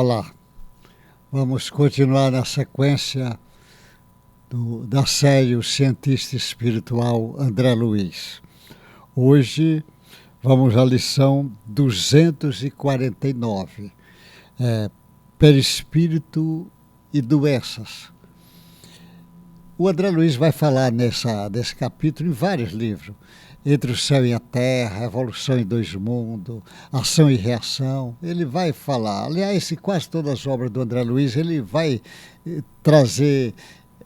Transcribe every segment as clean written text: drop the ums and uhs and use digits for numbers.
Olá, vamos continuar na sequência da série O Cientista Espiritual André Luiz. Hoje vamos à lição 249, Perispírito e Doenças. O André Luiz vai falar nesse capítulo em vários livros, Entre o Céu e a Terra, Evolução em Dois Mundos, Ação e Reação. Ele vai falar, aliás, em quase todas as obras do André Luiz, ele vai trazer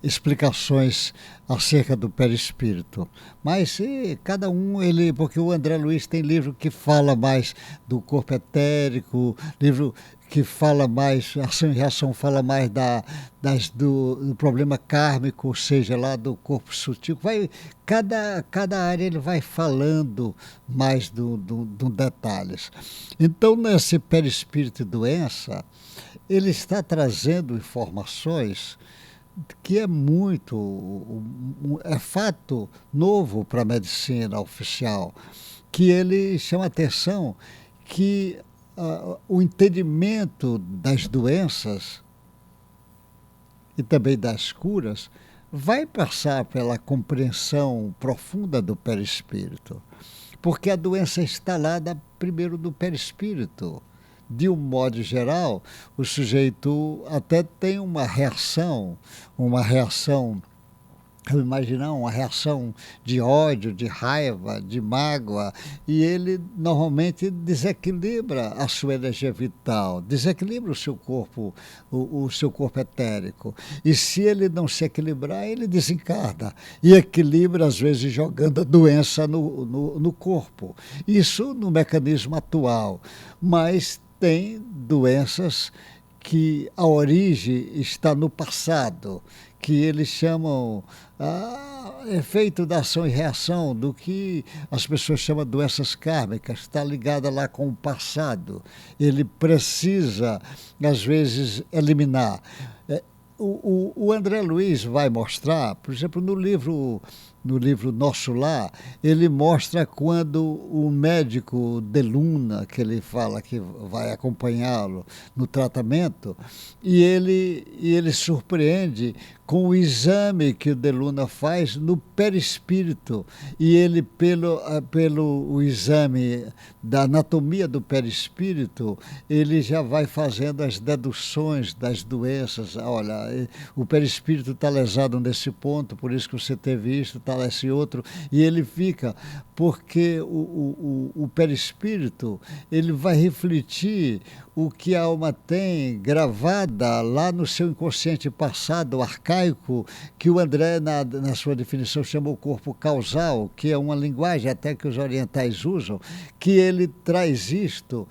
explicações acerca do perispírito. Mas cada um, porque o André Luiz tem livro que fala mais do corpo etérico, livro que fala mais, Ação e Reação fala mais do problema kármico, ou seja, lá do corpo sutil. Cada área ele vai falando mais do detalhes. Então, nesse perispírito e doença, ele está trazendo informações que é fato novo para a medicina oficial, que ele chama atenção que o entendimento das doenças e também das curas vai passar pela compreensão profunda do perispírito, porque a doença está lá primeiro do perispírito. De um modo geral, o sujeito até tem uma reação, imaginar uma reação de ódio, de raiva, de mágoa, e ele normalmente desequilibra a sua energia vital, desequilibra o seu corpo, o seu corpo etérico. E se ele não se equilibrar, ele desencarna e equilibra, às vezes, jogando a doença no corpo. Isso no mecanismo atual, mas tem doenças que a origem está no passado, que eles chamam efeito da ação e reação, do que as pessoas chamam de doenças kármicas, está ligada lá com o passado. Ele precisa, às vezes, eliminar. O André Luiz vai mostrar, por exemplo, no livro Nosso Lar, ele mostra quando o médico De Luna, que ele fala que vai acompanhá-lo no tratamento, e ele surpreende com o exame que o De Luna faz no perispírito, e ele, pelo o exame da anatomia do perispírito, ele já vai fazendo as deduções das doenças. Olha, o perispírito está lesado nesse ponto, por isso que você teve isso, está esse outro, e ele fica, porque o perispírito, ele vai refletir o que a alma tem gravada lá no seu inconsciente passado, arcaico, que o André, na sua definição, chamou corpo causal, que é uma linguagem até que os orientais usam, que ele traz isto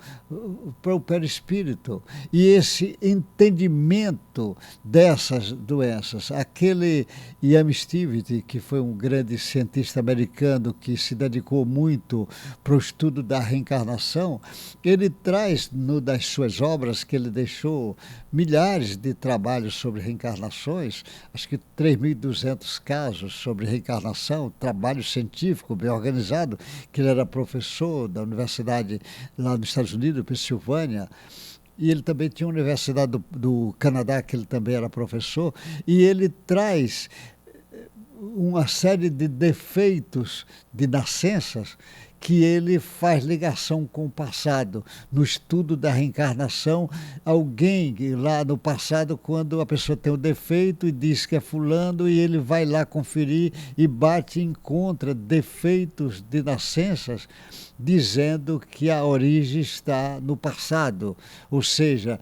para o perispírito. E esse entendimento dessas doenças, aquele Ian Stevens, que foi um grande cientista americano que se dedicou muito para o estudo da reencarnação, ele traz das suas obras, que ele deixou milhares de trabalhos sobre reencarnações, acho que 3.200 casos sobre reencarnação, trabalho científico bem organizado, que ele era professor da universidade lá nos Estados Unidos, Pensilvânia, e ele também tinha uma universidade do Canadá, que ele também era professor, e ele traz uma série de defeitos de nascenças que ele faz ligação com o passado. No estudo da reencarnação, alguém lá no passado, quando a pessoa tem um defeito e diz que é fulano, e ele vai lá conferir e bate e encontra defeitos de nascenças, dizendo que a origem está no passado, ou seja,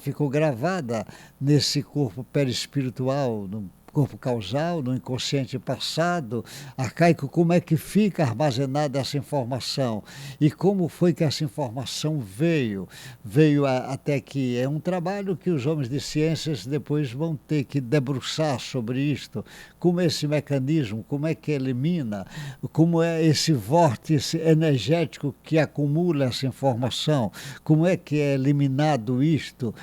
ficou gravada nesse corpo perispiritual, no corpo causal, no inconsciente passado, arcaico. Como é que fica armazenada essa informação? E como foi que essa informação veio? Até que é um trabalho que os homens de ciências depois vão ter que debruçar sobre isto. Como é esse mecanismo, como é que elimina, como é esse vórtice energético que acumula essa informação, como é que é eliminado isto?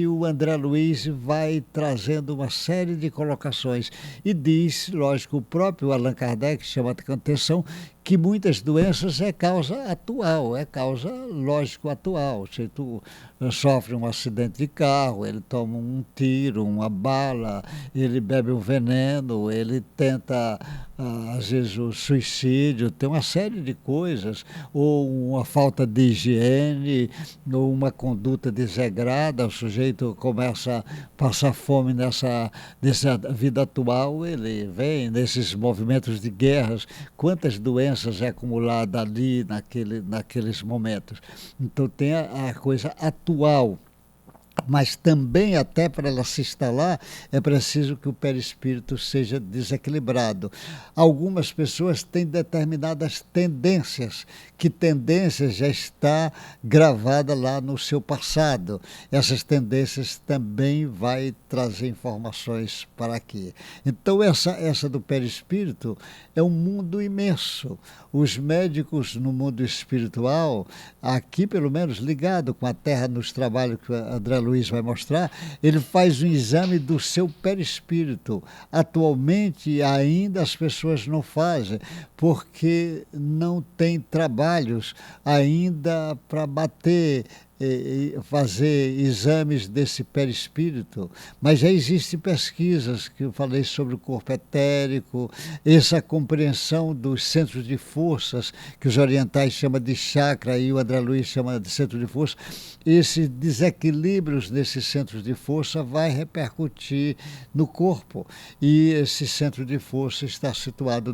O André Luiz vai trazendo uma série de colocações e diz, lógico, o próprio Allan Kardec chama a atenção que muitas doenças é causa atual, é causa lógico atual. Se tu sofre um acidente de carro, ele toma um tiro, uma bala, ele bebe um veneno, ele tenta, às vezes, o suicídio, tem uma série de coisas, ou uma falta de higiene, ou uma conduta desregrada, o sujeito começa a passar fome nessa vida atual, ele vem nesses movimentos de guerras, quantas doenças é acumulada ali naqueles momentos. Então tem a coisa atual, mas também até para ela se instalar é preciso que o perispírito seja desequilibrado. Algumas pessoas têm determinadas tendências, que tendências já está gravada lá no seu passado. Essas tendências também vai trazer informações para aqui. Então essa do perispírito é um mundo imenso. Os médicos no mundo espiritual, aqui pelo menos ligado com a Terra nos trabalhos que a André Luiz vai mostrar, ele faz um exame do seu perispírito. Atualmente ainda as pessoas não fazem, porque não tem trabalhos ainda para bater, fazer exames desse perispírito, mas já existem pesquisas que eu falei sobre o corpo etérico, essa compreensão dos centros de forças, que os orientais chamam de chakra e o André Luiz chama de centro de força. Esses desequilíbrios desses centros de força vai repercutir no corpo, e esse centro de força está situado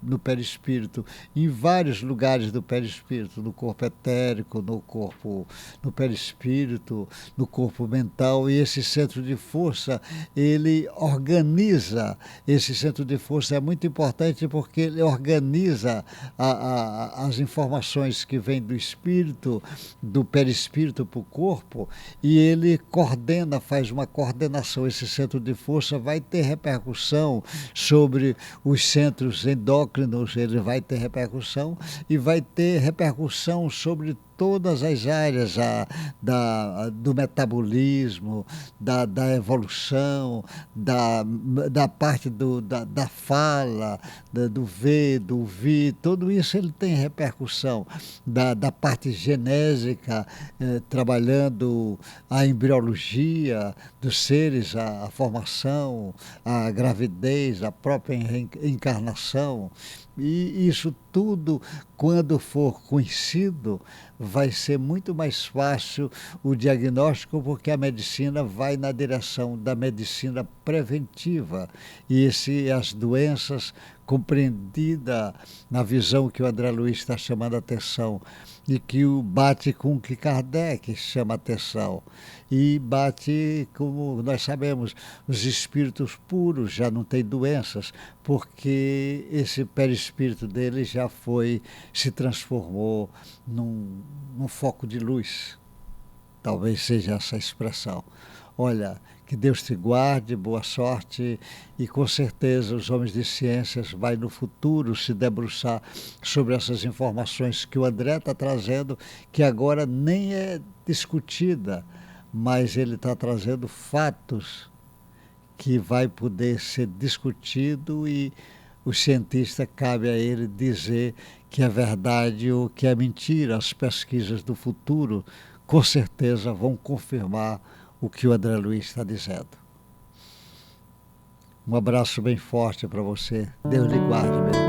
no perispírito, em vários lugares do perispírito, no corpo etérico, no perispírito, no corpo mental, e esse centro de força, ele organiza, esse centro de força é muito importante porque ele organiza as informações que vêm do espírito, do perispírito para o corpo, e ele coordena, faz uma coordenação. Esse centro de força vai ter repercussão sobre os centros endócrinos, ele vai ter repercussão, e vai ter repercussão sobre todas as áreas do metabolismo, da evolução, da parte da fala, do ver, do ouvir, tudo isso ele tem repercussão. Da parte genésica, trabalhando a embriologia dos seres, a formação, a gravidez, a própria encarnação. E isso tudo, quando for conhecido, vai ser muito mais fácil o diagnóstico, porque a medicina vai na direção da medicina preventiva. E as doenças compreendidas na visão que o André Luiz está chamando a atenção, e que bate com o que Kardec chama a atenção. E bate, como nós sabemos, os espíritos puros já não têm doenças, porque esse perispírito dele já se transformou num foco de luz. Talvez seja essa a expressão. Olha, que Deus te guarde, boa sorte, e com certeza os homens de ciências vai no futuro se debruçar sobre essas informações que o André está trazendo, que agora nem é discutida, mas ele está trazendo fatos que vai poder ser discutido, e o cientista, cabe a ele dizer que é verdade ou que é mentira. As pesquisas do futuro com certeza vão confirmar o que o André Luiz está dizendo. Um abraço bem forte para você. Deus lhe guarde, meu.